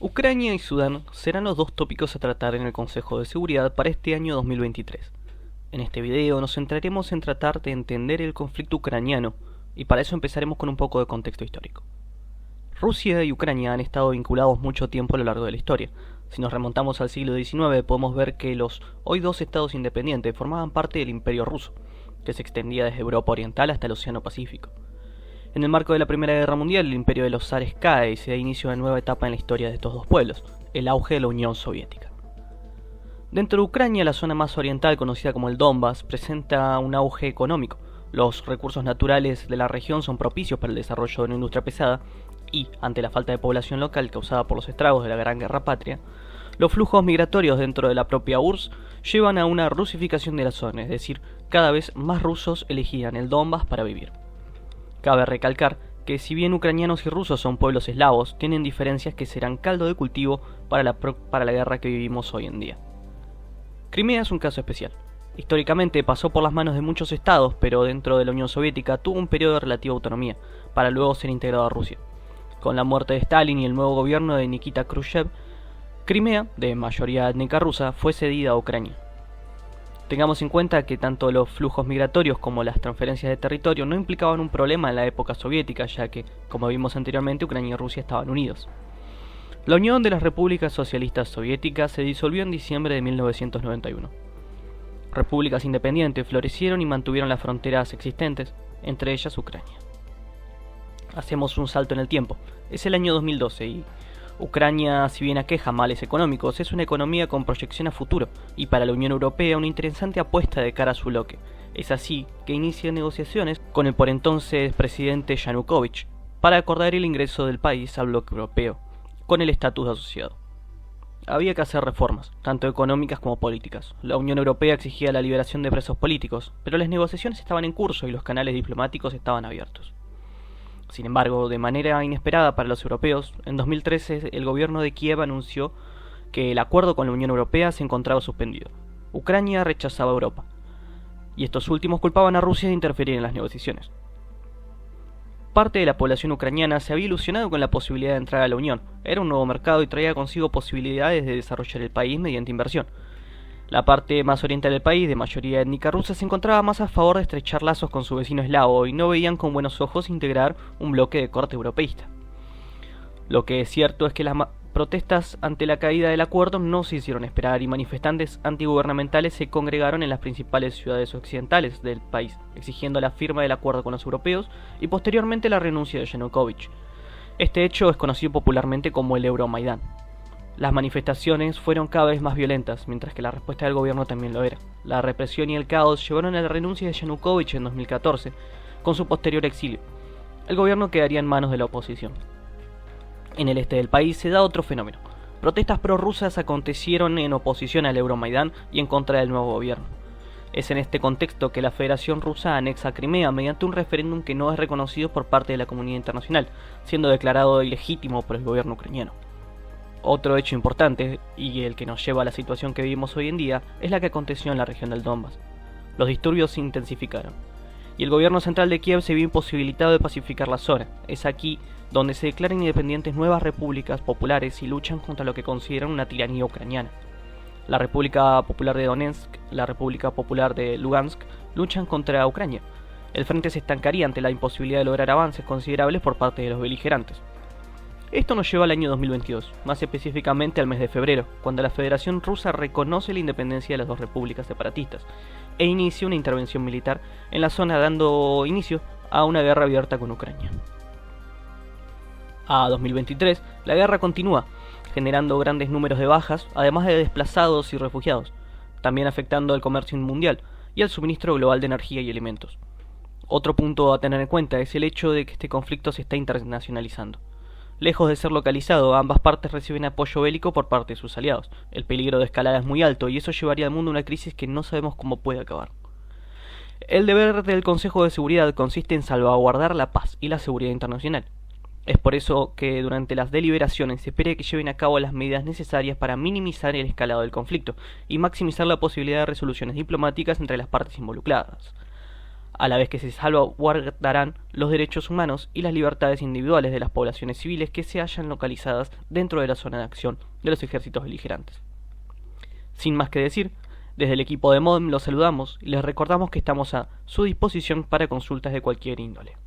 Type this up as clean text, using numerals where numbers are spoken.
Ucrania y Sudán serán los dos tópicos a tratar en el Consejo de Seguridad para este año 2023. En este video nos centraremos en tratar de entender el conflicto ucraniano, y para eso empezaremos con un poco de contexto histórico. Rusia y Ucrania han estado vinculados mucho tiempo a lo largo de la historia. Si nos remontamos al siglo XIX podemos ver que los hoy dos estados independientes formaban parte del Imperio Ruso, que se extendía desde Europa Oriental hasta el Océano Pacífico. En el marco de la Primera Guerra Mundial, el imperio de los zares cae y se da inicio a una nueva etapa en la historia de estos dos pueblos, el auge de la Unión Soviética. Dentro de Ucrania, la zona más oriental, conocida como el Donbass, presenta un auge económico. Los recursos naturales de la región son propicios para el desarrollo de una industria pesada y, ante la falta de población local causada por los estragos de la Gran Guerra Patria, los flujos migratorios dentro de la propia URSS llevan a una rusificación de la zona, es decir, cada vez más rusos elegían el Donbass para vivir. Cabe recalcar que si bien ucranianos y rusos son pueblos eslavos, tienen diferencias que serán caldo de cultivo para la guerra que vivimos hoy en día. Crimea es un caso especial. Históricamente pasó por las manos de muchos estados, pero dentro de la Unión Soviética tuvo un periodo de relativa autonomía, para luego ser integrado a Rusia. Con la muerte de Stalin y el nuevo gobierno de Nikita Khrushchev, Crimea, de mayoría étnica rusa, fue cedida a Ucrania. Tengamos en cuenta que tanto los flujos migratorios como las transferencias de territorio no implicaban un problema en la época soviética, ya que, como vimos anteriormente, Ucrania y Rusia estaban unidos. La Unión de las Repúblicas Socialistas Soviéticas se disolvió en diciembre de 1991. Repúblicas independientes florecieron y mantuvieron las fronteras existentes, entre ellas Ucrania. Hacemos un salto en el tiempo. Es el año 2012 y Ucrania, si bien aqueja males económicos, es una economía con proyección a futuro y para la Unión Europea una interesante apuesta de cara a su bloque. Es así que inicia negociaciones con el por entonces presidente Yanukovych para acordar el ingreso del país al bloque europeo, con el estatus de asociado. Había que hacer reformas, tanto económicas como políticas. La Unión Europea exigía la liberación de presos políticos, pero las negociaciones estaban en curso y los canales diplomáticos estaban abiertos. Sin embargo, de manera inesperada para los europeos, en 2013 el gobierno de Kiev anunció que el acuerdo con la Unión Europea se encontraba suspendido. Ucrania rechazaba a Europa, y estos últimos culpaban a Rusia de interferir en las negociaciones. Parte de la población ucraniana se había ilusionado con la posibilidad de entrar a la Unión. Era un nuevo mercado y traía consigo posibilidades de desarrollar el país mediante inversión. La parte más oriental del país, de mayoría étnica rusa, se encontraba más a favor de estrechar lazos con su vecino eslavo y no veían con buenos ojos integrar un bloque de corte europeísta. Lo que es cierto es que las protestas ante la caída del acuerdo no se hicieron esperar y manifestantes antigubernamentales se congregaron en las principales ciudades occidentales del país, exigiendo la firma del acuerdo con los europeos y posteriormente la renuncia de Yanukovych. Este hecho es conocido popularmente como el Euromaidán. Las manifestaciones fueron cada vez más violentas, mientras que la respuesta del gobierno también lo era. La represión y el caos llevaron a la renuncia de Yanukovych en 2014, con su posterior exilio. El gobierno quedaría en manos de la oposición. En el este del país se da otro fenómeno. Protestas prorrusas acontecieron en oposición al Euromaidán y en contra del nuevo gobierno. Es en este contexto que la Federación Rusa anexa Crimea mediante un referéndum que no es reconocido por parte de la comunidad internacional, siendo declarado ilegítimo por el gobierno ucraniano. Otro hecho importante, y el que nos lleva a la situación que vivimos hoy en día, es la que aconteció en la región del Donbass. Los disturbios se intensificaron, y el gobierno central de Kiev se vio imposibilitado de pacificar la zona. Es aquí donde se declaran independientes nuevas repúblicas populares y luchan contra lo que consideran una tiranía ucraniana. La República Popular de Donetsk, la República Popular de Lugansk, luchan contra Ucrania. El frente se estancaría ante la imposibilidad de lograr avances considerables por parte de los beligerantes. Esto nos lleva al año 2022, más específicamente al mes de febrero, cuando la Federación Rusa reconoce la independencia de las dos repúblicas separatistas e inicia una intervención militar en la zona, dando inicio a una guerra abierta con Ucrania. A 2023, la guerra continúa, generando grandes números de bajas, además de desplazados y refugiados, también afectando al comercio mundial y al suministro global de energía y alimentos. Otro punto a tener en cuenta es el hecho de que este conflicto se está internacionalizando. Lejos de ser localizado, ambas partes reciben apoyo bélico por parte de sus aliados. El peligro de escalada es muy alto y eso llevaría al mundo a una crisis que no sabemos cómo puede acabar. El deber del Consejo de Seguridad consiste en salvaguardar la paz y la seguridad internacional. Es por eso que durante las deliberaciones se espera que lleven a cabo las medidas necesarias para minimizar el escalado del conflicto y maximizar la posibilidad de resoluciones diplomáticas entre las partes involucradas. a la vez que se salvaguardarán los derechos humanos y las libertades individuales de las poblaciones civiles que se hallan localizadas dentro de la zona de acción de los ejércitos beligerantes. Sin más que decir, desde el equipo de MODEM los saludamos y les recordamos que estamos a su disposición para consultas de cualquier índole.